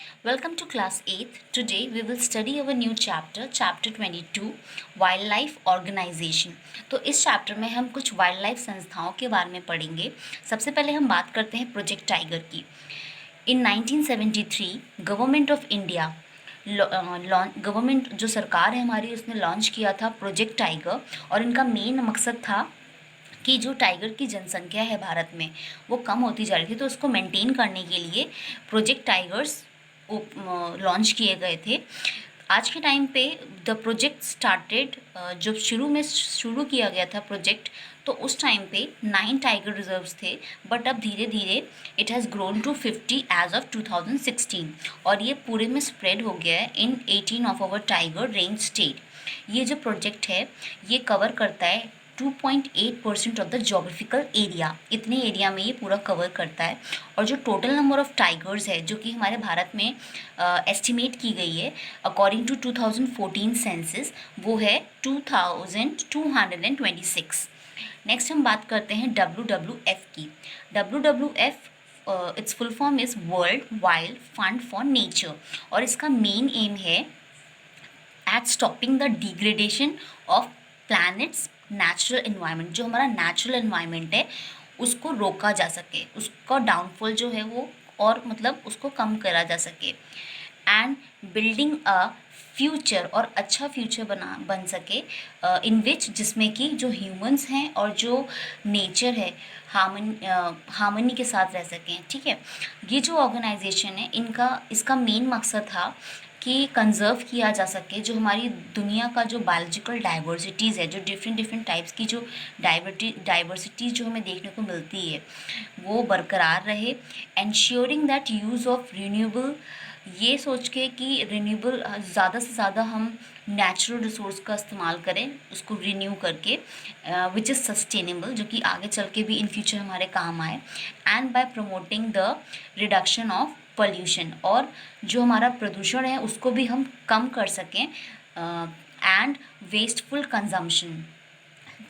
Welcome to class 8th. Today we will study our new chapter, chapter 22, Wildlife Organization. तो इस chapter में हम कुछ वाइल्ड लाइफ संस्थाओं के बारे में पढ़ेंगे. सबसे पहले हम बात करते हैं प्रोजेक्ट टाइगर की. इन 1973 गवर्नमेंट ऑफ इंडिया गवर्नमेंट जो सरकार है हमारी उसने लॉन्च किया था प्रोजेक्ट टाइगर. और इनका मेन मकसद था कि जो टाइगर की जनसंख्या है भारत में वो कम होती जा रही थी, तो उसको मेंटेन करने के लिए प्रोजेक्ट टाइगर्स लॉन्च किए गए थे. आज के टाइम पे द प्रोजेक्ट स्टार्टेड, जब शुरू किया गया था प्रोजेक्ट, तो उस टाइम पे 9 टाइगर रिजर्व्स थे. बट अब धीरे धीरे it has grown to 50 as of 2016 और ये पूरे में स्प्रेड हो गया है in 18 of our tiger range state. ये जो प्रोजेक्ट है ये कवर करता है 2.8% ऑफ द जोग्राफिकल एरिया. इतने एरिया में ये पूरा कवर करता है. और जो टोटल नंबर ऑफ टाइगर्स है जो कि हमारे भारत में एस्टिमेट की गई है अकॉर्डिंग टू 2014 सेंसस, वो है 2226. नेक्स्ट हम बात करते हैं WWF की. WWF its full form is world wild fund for nature और इसका मेन एम है at stopping the degradation of planet's natural environment. जो हमारा नेचुरल इन्वायरमेंट है उसको रोका जा सके, उसका डाउनफॉल जो है वो और मतलब उसको कम करा जा सके. एंड बिल्डिंग अ फ्यूचर और अच्छा फ्यूचर बन सके इन विच जिसमें कि जो ह्यूमंस हैं और जो नेचर है हार्मनी के साथ रह सकें. ठीक है, ये जो ऑर्गेनाइजेशन है इसका मेन मकसद था कि कंज़र्व किया जा सके जो हमारी दुनिया का जो बायोलॉजिकल डाइवर्सिटीज़ है, जो डिफरेंट टाइप्स की जो डाइवर्सिटीज़ जो हमें देखने को मिलती है वो बरकरार रहे. Ensuring that use of renewable, ये सोच के कि रिन्यूएबल ज़्यादा से ज़्यादा हम नेचुरल रिसोर्स का इस्तेमाल करें उसको रिन्यू करके, विच इज़ सस्टेनेबल, जो कि आगे चल के भी इन फ्यूचर हमारे काम आए. And bye promoting the reduction of pollution, और जो हमारा प्रदूषण है उसको भी हम कम कर सकें. And wasteful consumption.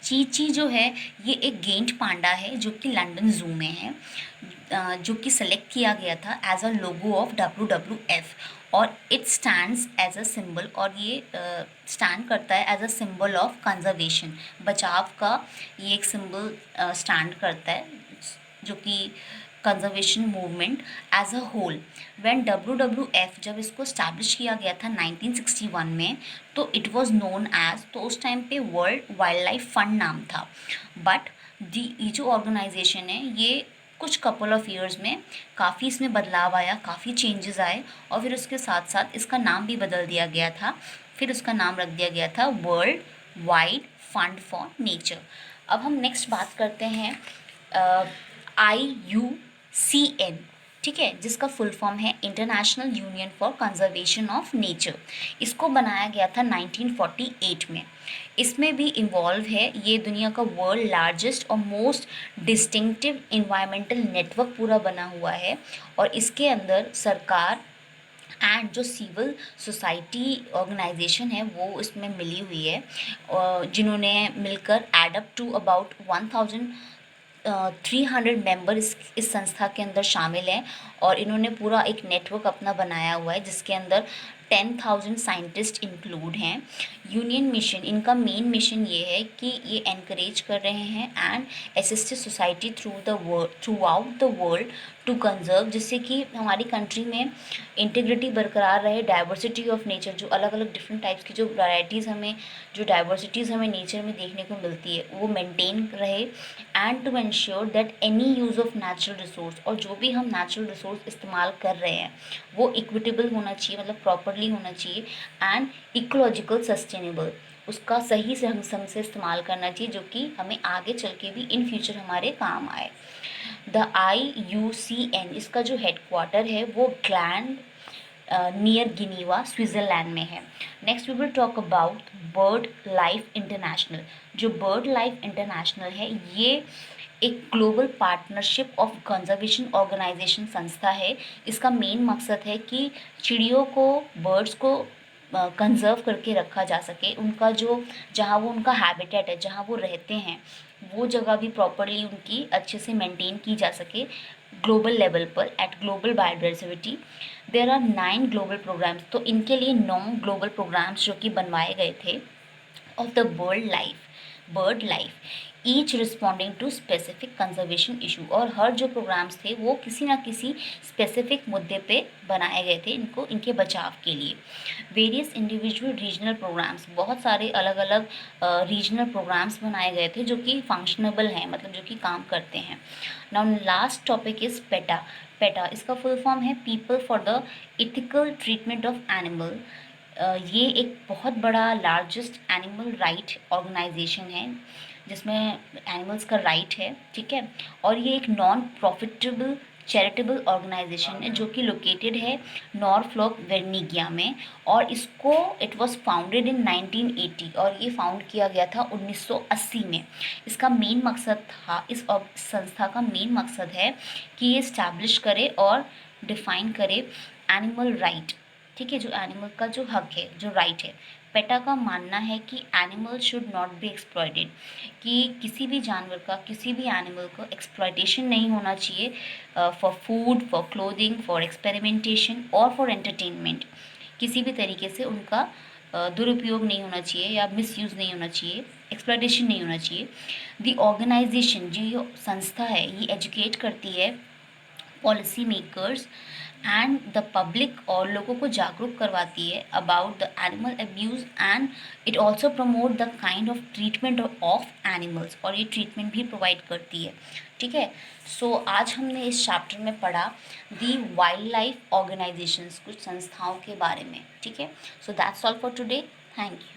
चीची जो है ये एक गेंट पांडा है जो कि लंदन जू में है, जो कि सेलेक्ट किया गया था as a logo of WWF. और it stands as a symbol, और ये स्टैंड करता है as a symbol of conservation. बचाव का ये एक सिंबल स्टैंड करता है जो कि conservation movement as a whole. When WWF जब इसको स्टैब्लिश किया गया था 1961 में, तो इट वाज नोन एज, तो उस टाइम पे वर्ल्ड वाइल्ड लाइफ फंड नाम था. बट ये जो ऑर्गेनाइजेशन है ये कुछ कपल ऑफ ईयर्स में काफ़ी इसमें बदलाव आया, काफ़ी चेंजेस आए, और फिर उसके साथ साथ इसका नाम भी बदल दिया गया था. फिर उसका नाम रख दिया गया था world wide fund for nature. अब हम नेक्स्ट बात करते हैं IUCN, ठीक है, जिसका फुल फॉर्म है international union for conservation of nature. इसको बनाया गया था 1948 में. इसमें भी इन्वॉल्व है, ये दुनिया का वर्ल्ड लार्जेस्ट और मोस्ट डिस्टिंक्टिव इन्वायरमेंटल नेटवर्क पूरा बना हुआ है. और इसके अंदर सरकार एंड जो सिविल सोसाइटी ऑर्गेनाइजेशन है वो इसमें मिली हुई है, जिन्होंने मिलकर add up to about 1300 member इस संस्था के अंदर शामिल हैं. और इन्होंने पूरा एक नेटवर्क अपना बनाया हुआ है जिसके अंदर 10,000 साइंटिस्ट इंक्लूड हैं. यूनियन मिशन, इनका मेन मिशन ये है कि ये एनकरेज कर रहे हैं and assist society throughout the world to conserve, जिससे कि हमारी कंट्री में इंटीग्रिटी बरकरार रहे, डाइवर्सिटी ऑफ नेचर, जो अलग अलग डिफरेंट टाइप्स की जो वैराइटीज़ हमें, जो डाइवर्सिटीज़ हमें नेचर में देखने को मिलती है वो मेंटेन रहे. And to ensure that any use of natural resource, और जो भी हम नेचुरल रिसोर्स इस्तेमाल कर रहे हैं वो इक्विटेबल होना चाहिए, मतलब प्रॉपरली होना चाहिए. एंड इकोलॉजिकल सस्टेनेबल, उसका सही से हम से इस्तेमाल करना चाहिए जो कि हमें आगे चल के भी इन फ्यूचर हमारे काम आए. द IUCN, इसका जो हेडक्वार्टर है वो ग्लैंड नियर गिनीवा स्विट्ज़रलैंड में है. Next we will talk about bird life international. जो बर्ड लाइफ इंटरनेशनल है ये एक global partnership of conservation organization संस्था है. इसका मेन मकसद है कि चिड़ियों को, बर्ड्स को कंजर्व करके रखा जा सके. उनका जो, जहाँ वो उनका हैबिटेट है, जहाँ वो रहते हैं, वो जगह भी प्रॉपरली उनकी अच्छे से मेंटेन की जा सके. ग्लोबल लेवल पर at global biodiversity there are 9 global programmes. तो इनके लिए 9 ग्लोबल प्रोग्राम्स जो कि बनवाए गए थे of the bird life, each responding to specific conservation issue। और हर जो प्रोग्राम्स थे वो किसी ना किसी स्पेसिफिक मुद्दे पे बनाए गए थे इनको, इनके बचाव के लिए। वेरियस इंडिविजुअल रीजनल प्रोग्राम्स, बहुत सारे अलग अलग रीजनल प्रोग्राम्स बनाए गए थे जो कि फंक्शनेबल हैं, मतलब जो कि काम करते हैं। Now last topic is PETA. PETA इसका फुल फॉर्म है people for the ethical treatment of animal. ये एक बहुत बड़ा लार्जेस्ट एनिमल राइट ऑर्गेनाइजेशन है जिसमें एनिमल्स का राइट है, ठीक है। और ये एक नॉन प्रॉफिटेबल चैरिटेबल ऑर्गेनाइजेशन है जो कि लोकेटेड है नॉरफ्लोक वर्नीगिया में। और इसको इट वाज फाउंडेड इन 1980 और ये फाउंड किया गया था 1980 में। इसका मेन मकसद था, इस संस्था का मेन मकसद है कि ये इस्टेब्लिश करे और डिफाइन करे एनिमल राइट, ठीक है, जो एनिमल का जो हक है, जो राइट है। पेटा का मानना है कि animal should not be exploited, कि किसी भी जानवर का, किसी भी एनिमल का एक्सप्लॉइटेशन नहीं होना चाहिए for food, for clothing, for experimentation और फॉर एंटरटेनमेंट। किसी भी तरीके से उनका दुरुपयोग नहीं होना चाहिए या मिसयूज़ नहीं होना चाहिए, एक्सप्लॉइटेशन नहीं होना चाहिए। द ऑर्गेनाइजेशन, जो ये संस्था है, ये एजुकेट करती है policy makers and the public, और लोगों को जागरूक करवाती है about the animal abuse. And it also promote the kind of treatment of animals, और ये ट्रीटमेंट भी प्रोवाइड करती है, ठीक है। सो आज हमने इस चैप्टर में पढ़ा दी वाइल्ड लाइफ ऑर्गेनाइजेशंस, कुछ संस्थाओं के बारे में, ठीक है। So that's all for today, thank you.